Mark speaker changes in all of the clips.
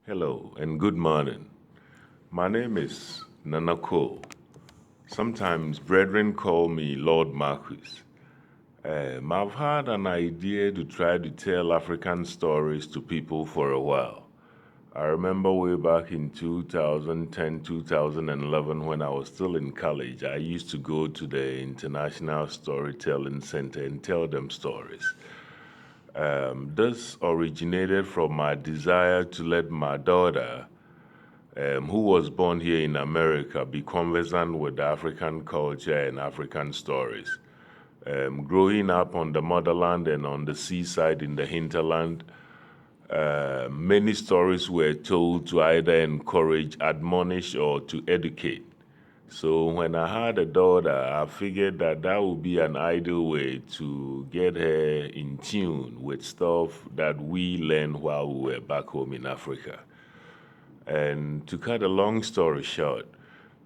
Speaker 1: Hello and good morning. My name is NanaCole. Sometimes brethren call me Lord Marcus. I've had an idea to try to tell African stories to people for a while. I remember way back in 2010, 2011, when I was still in college, I used to go to the International Storytelling Center and tell them stories. This originated from my desire to let my daughter, who was born here in America, be conversant with African culture and African stories. Growing up on the motherland and on the seaside in the hinterland, many stories were told to either encourage, admonish, or to educate. So when I had a daughter, I figured that would be an ideal way to get her in tune with stuff that we learned while we were back home in Africa. And to cut a long story short,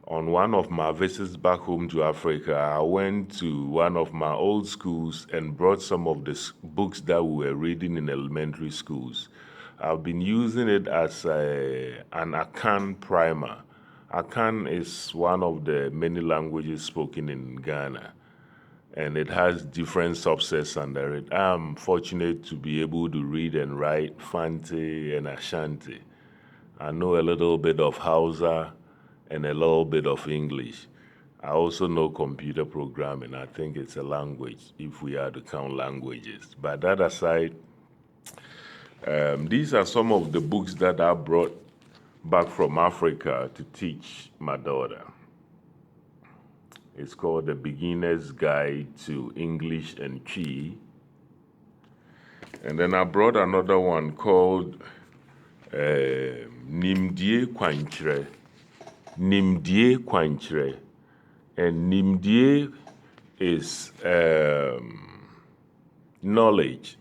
Speaker 1: on one of my visits back home to Africa, I went to one of my old schools and brought some of the books that we were reading in elementary schools. I've been using it as an Akan primer. Akan is one of the many languages spoken in Ghana, and it has different subsets under it. I'm fortunate to be able to read and write Fante and Ashanti. I know a little bit of Hausa and a little bit of English. I also know computer programming. I think it's a language if we are to count languages. But that aside, these are some of the books that I brought back from Africa to teach my daughter. It's called The Beginner's Guide to English and Chi. And then I brought another one called Nimdie Kwanchre. Nimdie Kwanchre. And Nimdie is knowledge,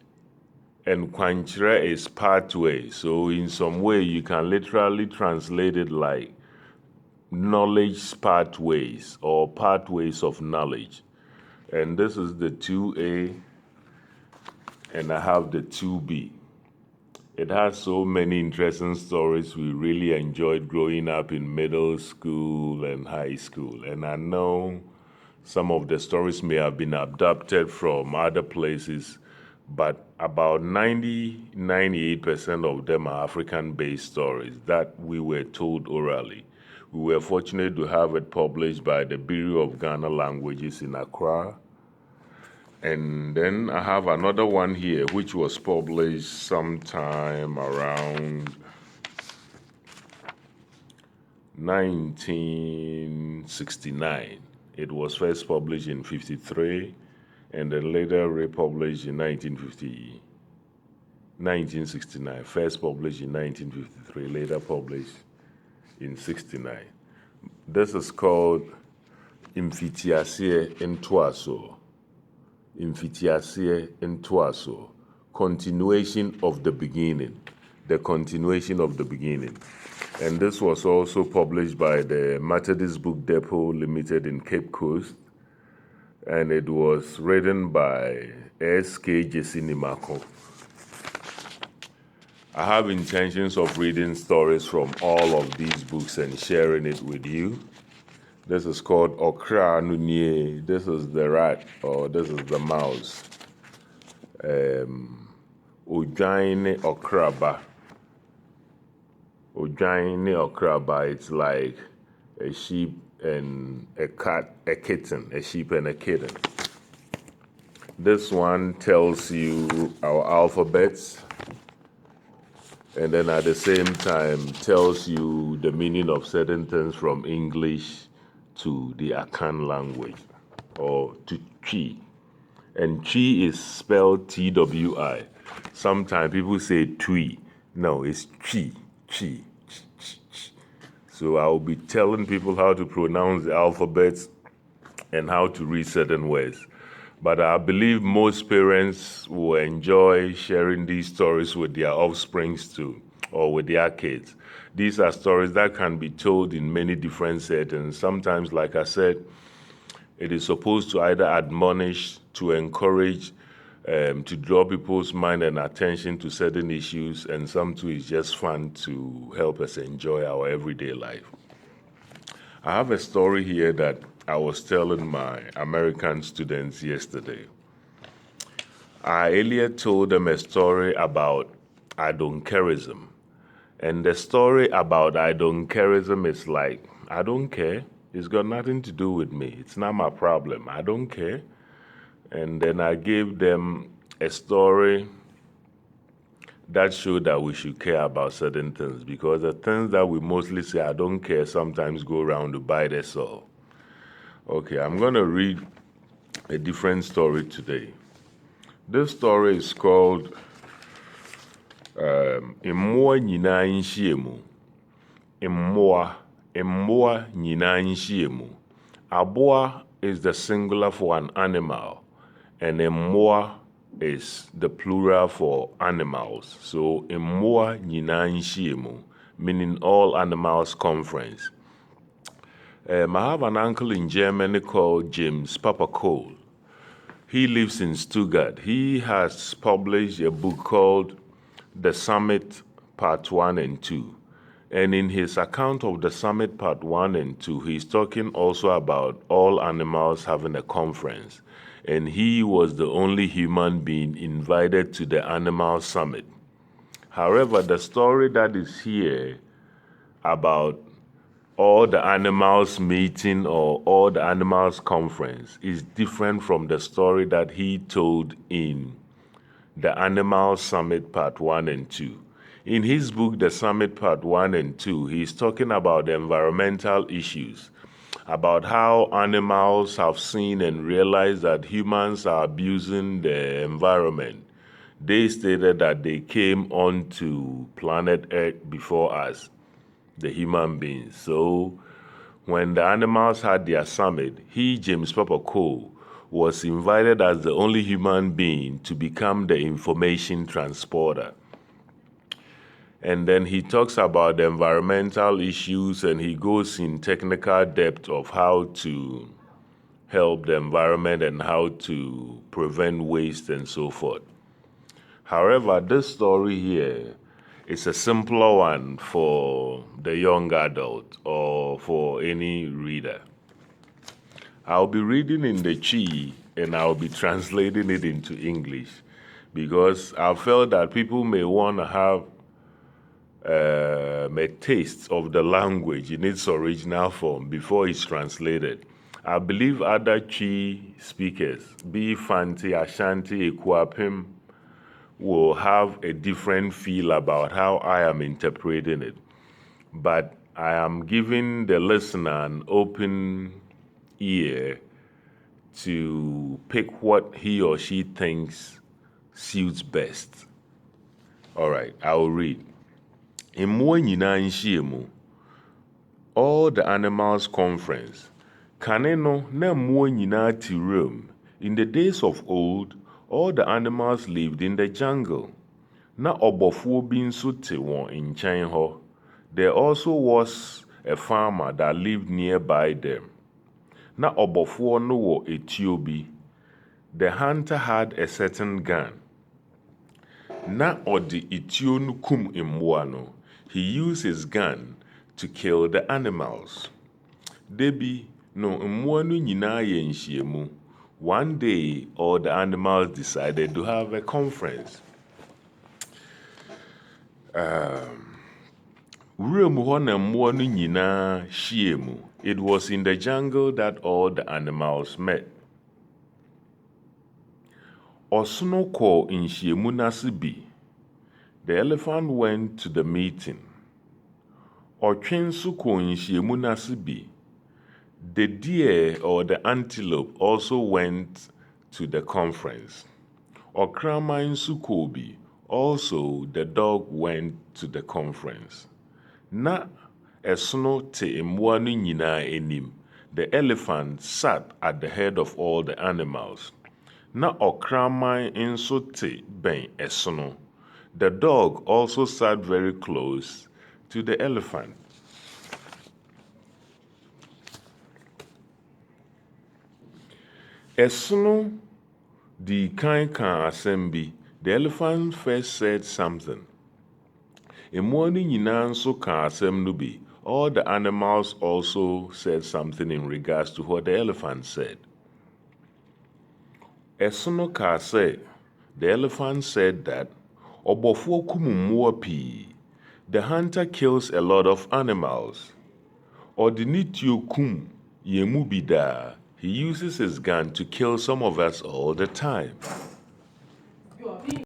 Speaker 1: and Kwanchre is pathway. So in some way, you can literally translate it like knowledge pathways or pathways of knowledge. And this is the 2A, and I have the 2B. It has so many interesting stories we really enjoyed growing up in middle school and high school. And I know some of the stories may have been adapted from other places, but about 98% of them are African-based stories that we were told orally. We were fortunate to have it published by the Bureau of Ghana Languages in Accra. And then I have another one here, which was published sometime around 1969. It was first published in 53, and then later republished in 1969. First published in 1953, later published in 69. This is called Imfitiasie Ntoaso. Imfitiasie Ntoaso. Continuation of the beginning. The continuation of the beginning. And this was also published by the Methodist Book Depot Limited in Cape Coast. And it was written by S.K. Jesinimako. I have intentions of reading stories from all of these books and sharing it with you. This is called Okra Nunye. This is the rat, or this is the mouse. Ojaine Okraba. Ojaine Okraba, it's like a sheep and a cat, a kitten, a sheep and a kitten. This one tells you our alphabets, and then at the same time tells you the meaning of certain things from English to the Akan language, or to Chi. And Chi is spelled T-W-I. Sometimes people say Twi. No, it's Chi, Chi, Chi, Chi, Chi. So I'll be telling people how to pronounce the alphabets and how to read certain words. But I believe most parents will enjoy sharing these stories with their offsprings too, or with their kids. These are stories that can be told in many different settings. Sometimes, like I said, it is supposed to either admonish, to encourage, to draw people's mind and attention to certain issues, and some too is just fun to help us enjoy our everyday life. I have a story here that I was telling my American students yesterday. I earlier told them a story about I don't careism. And the story about I don't careism is like, I don't care. It's got nothing to do with me. It's not my problem. I don't care. And then I gave them a story that showed that we should care about certain things, because the things that we mostly say I don't care sometimes go around to bite us all. Okay, I'm going to read a different story today. This story is called Mmoa Nyinaa Nhyia Mu. Mmoa Nyinaa Nhyia Mu. Aboa is the singular for an animal, and mmoa is the plural for animals. So Mmoa Nyinaa Nhyia Mu, meaning all animals conference. I have an uncle in Germany called James Papa Cole. He lives in Stuttgart. He has published a book called The Summit Part 1 and 2. And in his account of the Summit Part 1 and 2, he's talking also about all animals having a conference. And he was the only human being invited to the Animal Summit. However, the story that is here about all the animals meeting or all the animals conference is different from the story that he told in the Animal Summit Part 1 and 2. In his book, The Summit Part 1 and 2, he's talking about the environmental issues, about how animals have seen and realized that humans are abusing the environment. They stated that they came onto planet Earth before us, the human beings. So when the animals had their summit, he, James Papa Cole, was invited as the only human being to become the information transporter. And then he talks about the environmental issues, and he goes in technical depth of how to help the environment and how to prevent waste and so forth. However, this story here is a simpler one for the young adult or for any reader. I'll be reading in the Chi and I'll be translating it into English, because I felt that people may want to have a taste of the language in its original form before it's translated. I believe other Chi speakers, be Fanti, Ashanti, Ekuapim, will have a different feel about how I am interpreting it. But I am giving the listener an open ear to pick what he or she thinks suits best. All right, I will read. Mmoa nyinaa nhyia mu. All the animals conference. Kane no na mmoa nyinaa te Rome. In the days of old, all the animals lived in the jungle. Na ɔbɔfoɔ bi nso te wɔn nkyɛn hɔ. There also was a farmer that lived nearby them. Na ɔbɔfoɔ no wɔ etuo bi. The hunter had a certain gun. Na ɔde etuo no kum mmoa no. He used his gun to kill the animals. Debi no mmoa no nyinaa yɛ nhyiamu. One day, all the animals decided to have a conference. Wuram hɔ na mmoa no nyinaa hyia mu. It was in the jungle that all the animals met. Ɔsono kɔɔ nhyiamu n'ase bi. The elephant went to the meeting. Ɔtwe nso kɔɔ nhyiamu n'ase bi. The deer or the antelope also went to the conference. Okraman nso kɔɔ bi. Also, the dog went to the conference. Na ɛsono te mmoa no nyinaa anim. The elephant sat at the head of all the animals. Na okraman nso te bɛn ɛsono. The dog also sat very close to the elephant. Ɛsono The kan assembly. The elephant first said something. Mmoa no nyinaa nso ka asɛm no bi. All the animals also said something in regards to what the elephant said. Ɛsono kaa sɛ, the elephant said that ɔbɔfoɔ kum mmoa pii. The hunter kills a lot of animals. Ɔde ne tuo kum yɛn mu bi daa. He uses his gun to kill some of us all the time.